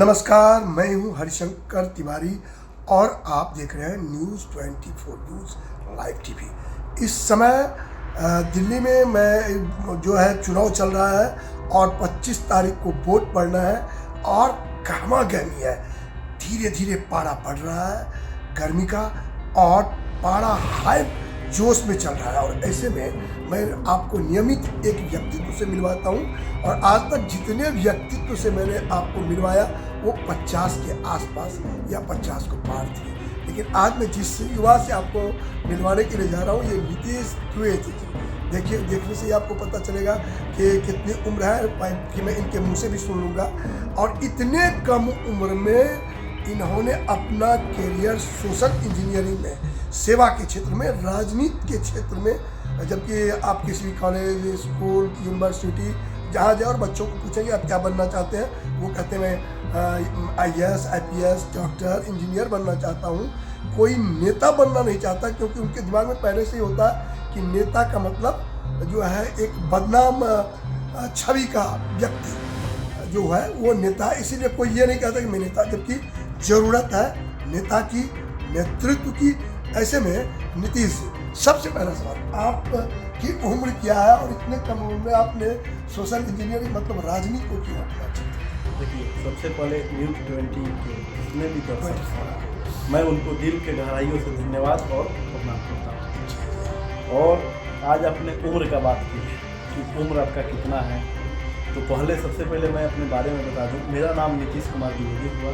नमस्कार, मैं हूं हरिशंकर तिवारी और आप देख रहे हैं न्यूज़ 24 न्यूज़ लाइव टीवी। इस समय दिल्ली में मैं जो है चुनाव चल रहा है और 25 तारीख को वोट पड़ना है और गर्मा गर्मी है। धीरे धीरे पारा बढ़ रहा है गर्मी का और पारा हाई जोश में चल रहा है। और ऐसे में मैं आपको नियमित एक व्यक्तित्व से मिलवाता हूं और आज तक जितने व्यक्तित्व से मैंने आपको मिलवाया वो 50 के आसपास या 50 को पार थे। लेकिन आज मैं जिस युवा से आपको मिलवाने के लिए जा रहा हूँ ये नीतीश द्विवेदी जी। देखिए, देखने से ही आपको पता चलेगा कि कितनी उम्र है कि मैं इनके मुंह से भी सुन लूँगा। और इतने कम उम्र में इन्होंने अपना करियर सोशल इंजीनियरिंग में, सेवा के क्षेत्र में, राजनीति के क्षेत्र में, जबकि आप किसी भी कॉलेज, स्कूल, यूनिवर्सिटी जहाँ जाए और बच्चों को पूछेंगे आप क्या बनना चाहते हैं, वो कहते हैं मैं IAS, IPS, डॉक्टर, इंजीनियर बनना चाहता हूँ। कोई नेता बनना नहीं चाहता क्योंकि उनके दिमाग में पहले से ही होता है कि नेता का मतलब जो है एक बदनाम छवि का व्यक्ति जो है वो नेता। इसीलिए कोई ये नहीं कहता कि मैं नेता, जबकि ज़रूरत है नेता की, नेतृत्व की। ऐसे में नीतीश, सबसे पहला सवाल, आपकी उम्र क्या है और इतने कम उम्र में आपने सोशल इंजीनियरिंग मतलब राजनीति को क्यों अपना चाहते हैं? देखिए, सबसे पहले न्यूज़ 20 के जितने भी दर्शक, मैं उनको दिल के गहराइयों से धन्यवाद और प्रणाम करता हूँ। और आज आपने उम्र का बात की कि उम्र आपका कितना है, तो पहले सबसे पहले मैं अपने बारे में बता दूँ। मेरा नाम नीतीश कुमार द्विवेदी हुआ।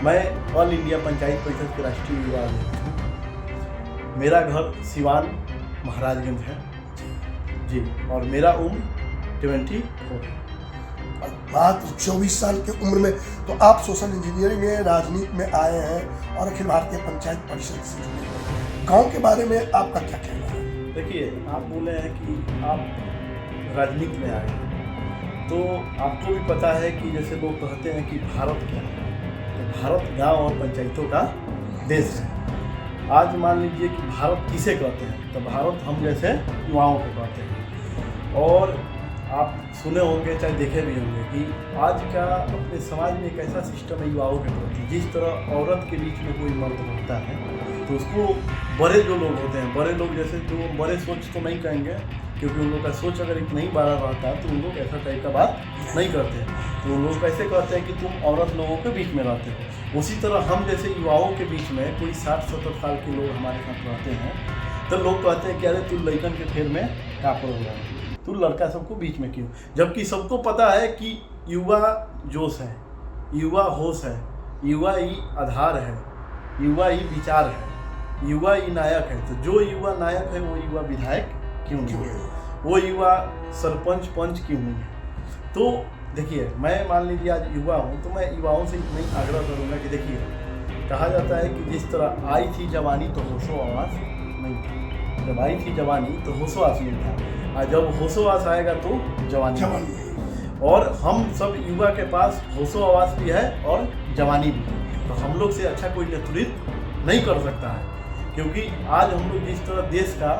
मैं ऑल इंडिया पंचायत परिषद के राष्ट्रीय युवा अध्यक्ष हूँ। मेरा घर सिवान महाराजगंज है जी, और मेरा उम्र 24 है। मात्र 24 साल की उम्र में तो आप सोशल इंजीनियरिंग में, राजनीति में आए हैं और अखिल भारतीय पंचायत परिषद से जुड़े हैं। गाँव के बारे में आपका क्या कहना है? देखिए, आप बोले हैं कि आप राजनीति में आए हैं, तो आपको भी पता है कि जैसे लोग कहते हैं कि भारत क्या है, तो भारत गांव और पंचायतों का देश है। आज मान लीजिए कि भारत किसे कहते हैं, तो भारत हम जैसे युवाओं को कहते हैं। और आप सुने होंगे, चाहे देखे भी होंगे, कि आज का अपने समाज में एक ऐसा सिस्टम है युवाओं के प्रति, जिस तरह औरत के बीच में कोई मर्द होता है तो उसको बड़े जो लोग होते हैं, बड़े लोग जैसे जो बड़े सोच तो नहीं कहेंगे क्योंकि उन लोग का सोच अगर इतना ही बड़ा रहता है तो उन लोग ऐसा टाइप का बात नहीं करते। तो उन लोग कैसे कहते हैं कि तुम औरत लोगों के बीच में रहते हो। उसी तरह हम जैसे युवाओं के बीच में कोई 60-70 साल के लोग हमारे साथ रहते हैं तो लोग कहते हैं कि अरे तू लड़कन के फेर में क्या पड़ोगा, तू लड़का सबको बीच में क्यों। जबकि सबको पता है कि युवा जोश है, युवा होश है, युवा ही आधार है, युवा ही विचार है, युवा ही नायक है। तो जो युवा नायक है वो युवा विधायक क्यों नहीं है, वो युवा सरपंच पंच क्यों नहीं है। तो देखिए, मैं मान लीजिए आज युवा हूँ तो मैं युवाओं से इतना ही आग्रह करूँगा कि देखिए, कहा जाता है कि जिस तरह आई थी जवानी तो होशो आवास नहीं था। जब आई थी जवानी तो होशो आवास नहीं था, और जब होशो आवास आएगा तो जवानी। और हम सब युवा के पास होशो आवास भी है और जवानी भी है। तो हम लोग से अच्छा कोई नेतृत्व नहीं कर सकता है, क्योंकि आज हम लोग जिस तरह देश का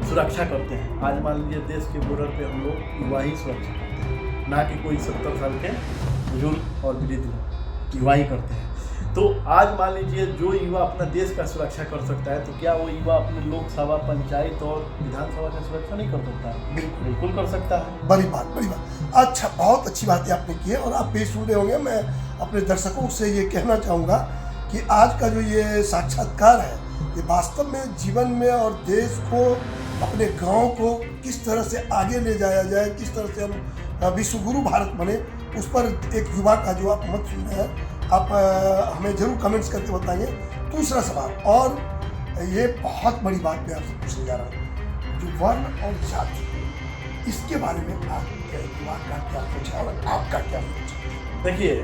सुरक्षा करते हैं, आज मान लीजिए देश के बॉर्डर पे हम लोग युवा ही सुरक्षा करते हैं, ना कि कोई 70 साल के बुजुर्ग और वृद्ध लोग, युवा ही करते हैं। तो आज मान लीजिए जो युवा अपना देश का सुरक्षा कर सकता है तो क्या वो युवा अपने लोकसभा, पंचायत और विधानसभा का सुरक्षा नहीं कर सकता है? बिल्कुल कर सकता है। बड़ी बात, बड़ी बात। अच्छा, बहुत अच्छी बातें आपने की है और आप भी सुन रहे होंगे। मैं अपने दर्शकों से ये कहना चाहूँगा कि आज का जो ये साक्षात्कार है ये वास्तव में जीवन में और देश को, अपने गांव को किस तरह से आगे ले जाया जाए, किस तरह से हम विश्वगुरु भारत बने, उस पर एक युवा का जो आप मत सुन रहे हैं, आप हमें जरूर कमेंट्स करके बताएंगे। दूसरा सवाल, और ये बहुत बड़ी बात मैं आपसे पूछने जा रहा हूँ, जो वर्ण और जाति, इसके बारे में आपके युवा का क्या सोच है और आपका क्या सोच है? देखिए,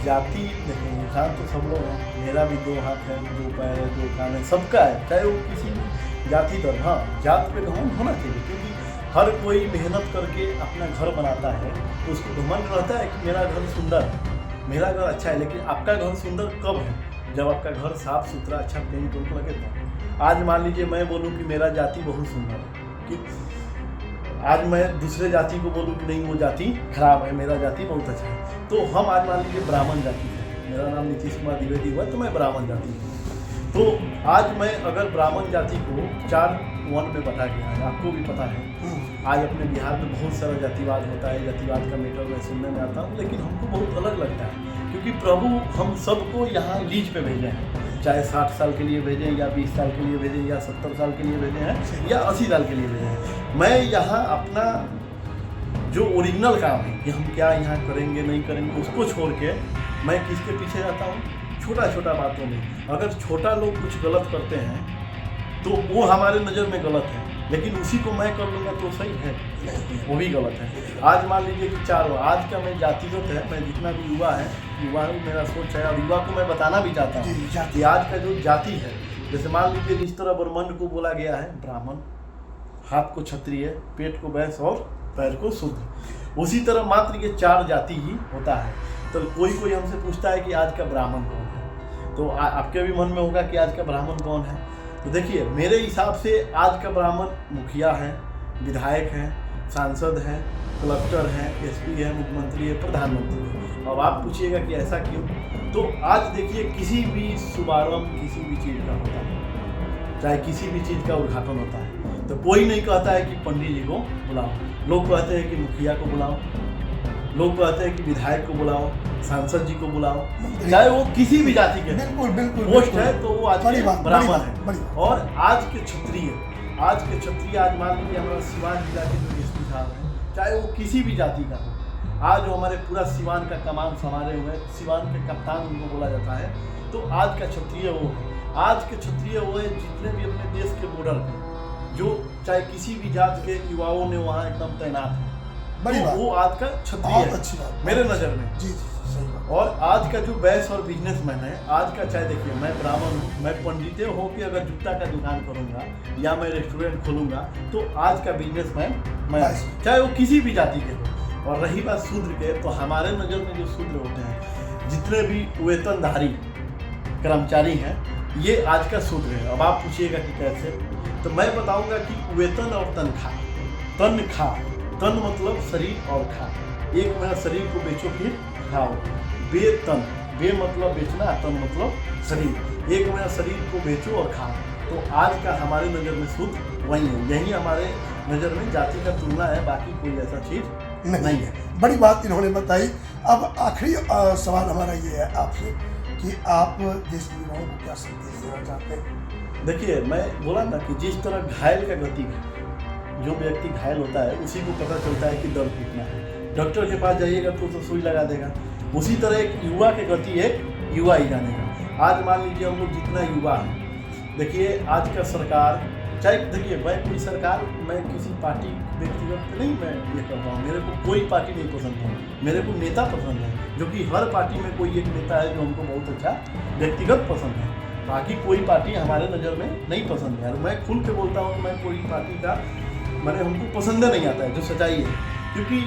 जाति, देखिए इंसान तो सब लोग हैं, मेरा भी 2 हाथ है, 2 पैर है, 2 कान है, सबका है, चाहे वो किसी भी जाति पर। हाँ, जात पे घमंड होना चाहिए, क्योंकि हर कोई मेहनत करके अपना घर बनाता है तो उसको घमंड रहता है कि मेरा घर सुंदर है, मेरा घर अच्छा है। लेकिन आपका घर सुंदर कब है? जब आपका घर साफ सुथरा, अच्छा पेंट उनको लगे तो। आज मान लीजिए मैं बोलूँ कि मेरा जाति बहुत सुंदर है, कि आज मैं दूसरे जाति को बोलूँ कि नहीं वो जाति खराब है, मेरा जाति बहुत अच्छा है, तो हम आज मान लीजिए ब्राह्मण जाति है, मेरा नाम नीतीश कुमार द्विवेदी हुआ, तो मैं ब्राह्मण जाति हूँ। तो आज मैं अगर ब्राह्मण जाति को 4 वन में बटा गया है, आपको भी पता है। आज अपने बिहार में बहुत सारा जातिवाद होता है, जातिवाद का मैटर मैं सुनने में आता हूँ, लेकिन हमको बहुत अलग लगता है, क्योंकि प्रभु हम सबको यहाँ लीज पे भेजे हैं, चाहे 60 साल के लिए भेजें या 20 साल के लिए भेजें या 70 साल के लिए भेजे हैं या 80 साल के लिए भेजे हैं। मैं यहाँ अपना जो ओरिजिनल काम है कि हम क्या यहाँ करेंगे नहीं करेंगे, उसको छोड़ के मैं किसके पीछे रहता हूँ? छोटा छोटा बातों में। अगर छोटा लोग कुछ गलत करते हैं तो वो हमारे नज़र में गलत है, लेकिन उसी को मैं कर लूँगा तो सही है, वो भी गलत है। आज मान लीजिए कि 4 आज का मैं जातिगत है, मैं जितना भी युवा हूँ, मेरा सोच है, और युवा को मैं बताना भी चाहता हूँ कि आज का जो जाति है, जैसे मान लीजिए जिस तरह ब्रह्मांड को बोला गया है ब्राह्मण, हाथ को क्षत्रिय, पेट को वैश्य और पैर को शूद्र, उसी तरह मात्र ये 4 जाति ही होता है। तो कोई हमसे पूछता है कि आज का ब्राह्मण कौन है, तो आपके भी मन में होगा कि आज का ब्राह्मण कौन है। तो देखिए, मेरे हिसाब से आज का ब्राह्मण मुखिया है, विधायक है, सांसद है, कलेक्टर है, एसपी है, मुख्यमंत्री है, प्रधानमंत्री है। अब आप पूछिएगा कि ऐसा क्यों, तो आज देखिए किसी भी शुभारंभ किसी भी चीज़ का होता है, चाहे किसी भी चीज़ का उद्घाटन होता है, तो कोई नहीं कहता है कि पंडित जी को बुलाओ, लोग कहते हैं कि मुखिया को बुलाओ, लोग कहते हैं कि विधायक को बुलाओ, सांसद जी को बुलाओ, चाहे वो किसी भी जाति के पोस्ट है, तो वो आज के ब्राह्मण है। और आज के क्षत्रिय आज मान लीजिए हमारा सिवान जिला के जो एसपी साहब हैं, चाहे वो किसी भी जाति का हो, आज वो हमारे पूरा सिवान का कमान संभाले हुए, सिवान के कप्तान उनको बोला जाता है, तो आज का क्षत्रिय वो है। आज के क्षत्रिय वो है जितने भी अपने देश के बॉर्डर पर जो चाहे किसी भी जात के युवाओं ने वहाँ एकदम तैनात है, तो वो आज का क्षत्रिय है मेरे नज़र में। जी सही बात। और आज का जो वैश्य और बिजनेसमैन है, आज का चाहे देखिए मैं ब्राह्मण हूँ, मैं पंडित हो कि अगर जूता का दुकान करूँगा या मैं रेस्टोरेंट खोलूँगा, तो आज का बिजनेसमैन मैं, चाहे वो किसी भी जाति के हो। और रही बात शूद्र के, तो हमारे नज़र में जो शूद्र होते हैं, जितने भी वेतनधारी कर्मचारी हैं, ये आज का शूद्र है। अब आप पूछिएगा कि कैसे, तो मैं बताऊँगा कि वेतन और तनख्वाह, तन मतलब शरीर और खा, एक मेरा शरीर को बेचो फिर खाओ, बेतन, बे मतलब बेचना, तन मतलब शरीर, एक मेरा शरीर को बेचो और खाओ। तो आज का हमारे नज़र में शुद्ध वही है, यही हमारे नज़र में जाति का तुलना है, बाकी कोई ऐसा चीज़ नहीं है। बड़ी बात इन्होंने बताई। अब आखिरी सवाल हमारा ये है आपसे कि आप देश के युवाओं को क्या संदेश देना चाहते हैं? देखिए, मैं बोला ना कि जिस तरह घायल का गति है, जो व्यक्ति घायल होता है उसी को पता चलता है कि दर्द कितना है। डॉक्टर के पास जाइएगा तो सुई लगा देगा, उसी तरह एक युवा की गति एक युवा ही जानेगा। आज मान लीजिए हम लोग जितना युवा है, देखिए आज का सरकार, चाहे देखिए मैं कोई सरकार, मैं किसी पार्टी व्यक्तिगत नहीं मैं ये कर रहा हूँ, मेरे को कोई पार्टी नहीं पसंद है, मेरे को नेता पसंद है, जो कि हर पार्टी में कोई एक नेता है जो हमको बहुत अच्छा व्यक्तिगत पसंद है, बाकी कोई पार्टी हमारे नज़र में नहीं पसंद है। और मैं खुल के बोलता हूँ कि मैं कोई पार्टी का मैंने हमको पसंद नहीं आता है, जो सच्चाई है, क्योंकि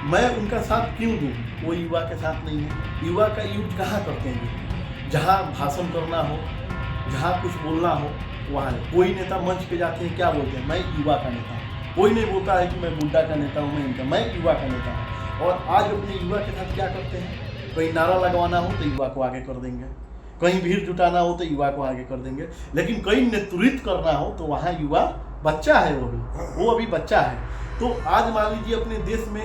मैं उनका साथ क्यों दूँ, वो युवा के साथ नहीं है। युवा का यूज कहाँ करते हैं, जहाँ भाषण करना हो, जहाँ कुछ बोलना हो वहाँ। कोई नेता मंच पे जाते हैं, क्या बोलते हैं, मैं युवा का नेता हूँ। कोई नहीं बोलता है कि मैं बुड्ढा का नेता हूँ, मैं युवा का नेता हूँ। और आज अपने युवा के साथ क्या करते हैं, कहीं नारा लगवाना हो तो युवा को आगे कर देंगे, कहीं भीड़ जुटाना हो तो युवा को आगे कर देंगे, लेकिन कहीं नेतृत्व करना हो तो वहाँ युवा बच्चा है, वो अभी बच्चा है। तो आज मान लीजिए अपने देश में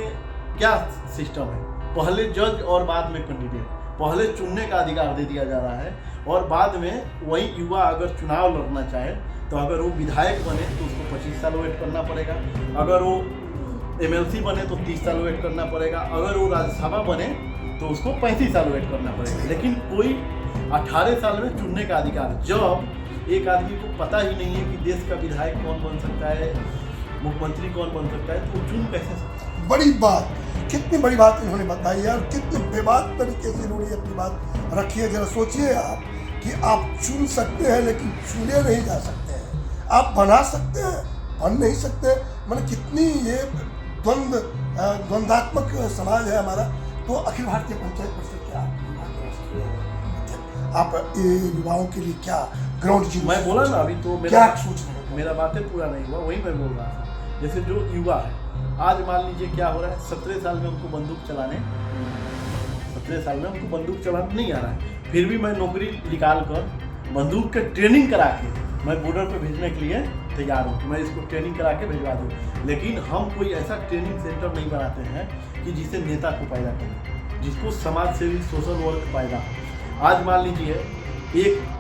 क्या सिस्टम है, पहले जज और बाद में कैंडिडेट, पहले चुनने का अधिकार दे दिया जा रहा है, और बाद में वही युवा अगर चुनाव लड़ना चाहे तो अगर वो विधायक बने तो उसको 25 साल वेट करना पड़ेगा, अगर वो MLC बने तो 30 साल वेट करना पड़ेगा, अगर वो राज्यसभा बने तो उसको 35 साल वेट करना पड़ेगा। लेकिन कोई 18 साल में चुनने का अधिकार, जब एक आदमी को पता ही नहीं है कि देश का विधायक कौन बन सकता है, मुख्यमंत्री कौन बन सकता है, तो चुन कैसे सकता है? बड़ी बात, कितनी बड़ी बात इन्होंने बताई है, और कितनी बेबाक तरीके से इन्होंने अपनी बात रखी है। जरा सोचिए आप कि आप चुन सकते हैं लेकिन चुने नहीं जा सकते हैं, आप बना सकते हैं, बन नहीं सकते। मतलब कितनी ये द्वंद्वात्मक समाज है हमारा। तो अखिल भारतीय पंचायत परिषद क्या आप युवाओं के लिए क्या ग्राउंड जीरो, मैं बोला ना अभी, तो क्या सोच रहे हैं? मेरा बातें पूरा नहीं हुआ, वही मैं बोल रहा था। जैसे जो युवा है, आज मान लीजिए क्या हो रहा है, 17 साल में उनको बंदूक चलाने 17 साल में उनको बंदूक चलाना नहीं आ रहा है, फिर भी मैं नौकरी निकाल कर बंदूक के ट्रेनिंग करा के मैं बॉर्डर पे भेजने के लिए तैयार हूँ कि मैं इसको ट्रेनिंग करा के भिजवा दूँ। लेकिन हम कोई ऐसा ट्रेनिंग सेंटर नहीं बनाते हैं कि जिससे नेता को पैदा करें, जिसको समाज सेवी सोशल वर्क पैदा हो। आज मान लीजिए एक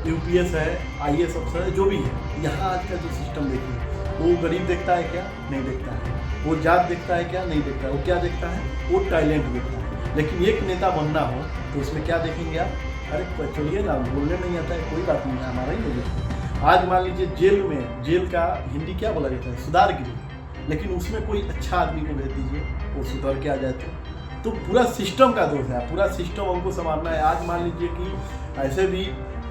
UPS है, IAS अफसर है, जो भी है, यहाँ आज का जो सिस्टम देखिए, वो गरीब देखता है क्या? नहीं देखता है। वो जात देखता है क्या? नहीं देखता है। वो क्या देखता है? वो टैलेंट देखता है। लेकिन एक नेता बनना हो तो उसमें क्या देखेंगे आप? अरे चलिए ना, बोलने नहीं आता है, कोई बात नहीं है, हमारा ही नहीं। आज मान लीजिए जेल में, जेल का हिंदी क्या बोला जाता है? सुधारगृह। लेकिन उसमें कोई अच्छा आदमी को भेज दीजिए, वो सुधर के आ जाए तो पूरा सिस्टम का दोष है, पूरा सिस्टम हमको संभालना है। आज मान लीजिए कि ऐसे भी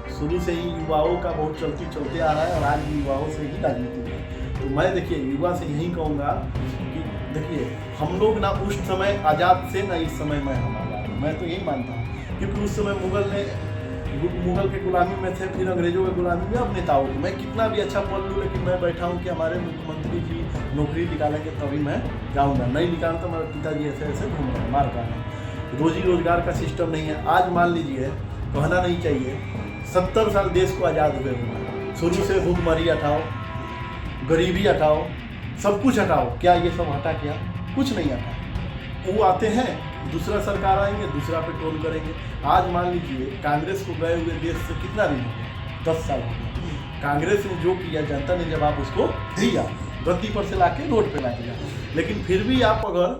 शुरू से ही युवाओं का बहुत चलते आ रहा है और आज भी युवाओं से ही राजनीति है। तो मैं देखिए युवा से यही कहूँगा कि देखिए हम लोग ना उस समय आज़ाद से ना इस समय मैं हम आज़ाद हूँ, मैं तो यही मानता हूँ। क्योंकि उस समय मुगल के गुलामी में थे, फिर अंग्रेजों के गुलामी में, अब नेताओं की। मैं कितना भी अच्छा पढ़ लूँ लेकिन मैं बैठा हूँ कि हमारे मुख्यमंत्री जी नौकरी निकालेंगे तभी मैं जाऊँगा, नहीं निकालता तो मेरे पिताजी ऐसे ऐसे घूम रहे हैं, मार रहे हैं। रोजी रोजगार का सिस्टम नहीं है। आज मान लीजिए, कहना नहीं चाहिए, 70 साल देश को आज़ाद हुए हुए, शुरू से भूखमरी हटाओ, गरीबी हटाओ, सब कुछ हटाओ, क्या ये सब हटा? क्या कुछ नहीं हटा। वो आते हैं, दूसरा सरकार आएंगे, दूसरा पे ट्रोल करेंगे। आज मान लीजिए कांग्रेस को गए हुए देश से कितना दिन हो गया? 10 साल हो गया। कांग्रेस ने जो किया जनता ने जवाब उसको दिया, गद्दी पर से लाके रोड पे ला दिया। लेकिन फिर भी आप अगर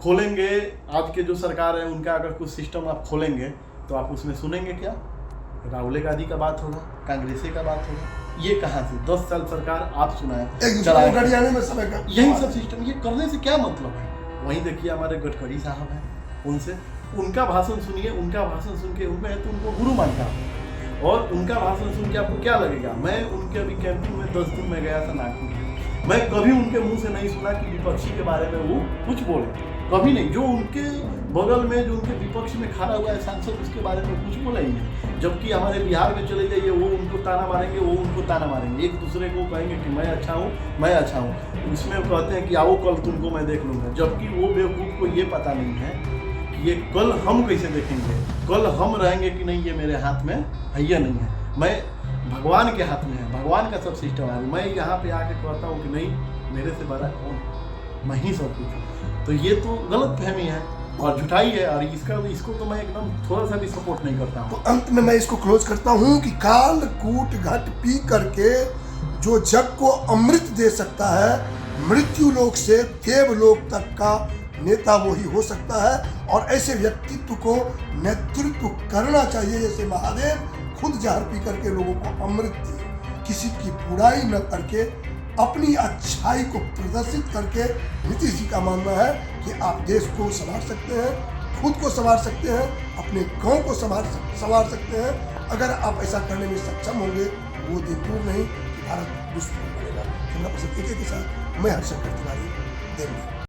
खोलेंगे, आज के जो सरकार है उनका अगर कुछ सिस्टम आप खोलेंगे तो आप उसमें सुनेंगे क्या? राहुल गांधी का बात होगा, कांग्रेसी का बात होगा। ये कहाँ से? 10 साल सरकार आप सुनाए में समय का यही सब सिस्टम, ये करने से क्या मतलब है? वहीं देखिए हमारे गडकरी साहब हैं, उनसे उनका भाषण सुनिए, उनका भाषण सुन के उनमें तो उनको गुरु मानता हूँ। और उनका भाषण सुन के आपको क्या लगेगा? मैं उनके अभी कैंपिंग में 10 दिन में गया था नागपुर। मैं कभी उनके मुंह से नहीं सुना कि विपक्षी के बारे में वो कुछ बोले, कभी नहीं। जो उनके बगल में, जो उनके विपक्ष में खड़ा हुआ है सांसद, उसके बारे में कुछ बोला ही नहीं। जबकि हमारे बिहार में चले जाइए, वो उनको ताना मारेंगे, वो उनको ताना मारेंगे, एक दूसरे को कहेंगे कि मैं अच्छा हूँ, मैं अच्छा हूँ। उसमें कहते हैं कि आओ कल तुमको मैं देख लूँगा। जबकि वो बेवकूफ़ को ये पता नहीं है कि ये कल हम कैसे देखेंगे, कल हम रहेंगे कि नहीं, ये मेरे हाथ में है या नहीं है। मैं भगवान के हाथ में है, भगवान का सब सिस्टम है। मैं यहाँ पे आके कहता हूँ कि नहीं, मेरे से बड़ा कौन, मैं ही सब कुछ हूँ। तो ये तो गलत फहमी है और झुठाई है, और इसको तो मैं एकदम थोड़ा सा भी सपोर्ट नहीं करता हूँ। तो अंत में मैं इसको क्लोज करता हूँ कि काल कूट घट पी करके जो जग को अमृत दे सकता है, मृत्यु लोक से देवलोक तक का नेता वही हो सकता है। और ऐसे व्यक्तित्व को नेतृत्व करना चाहिए, जैसे महादेव खुद जहर पी करके लोगों को अमृत दिए, किसी की बुराई न करके, अपनी अच्छाई को प्रदर्शित करके। नीतीश जी का मानना है कि आप देश को संवार सकते हैं, खुद को संवार सकते हैं, अपने गांव को संवार सकते हैं। अगर आप ऐसा करने में सक्षम होंगे, वो दिन दूर नहीं कि भारत विश्व में बनेगा। कैमरा पर्सन के साथ मैं हर्षद तिवारी, दिल्ली।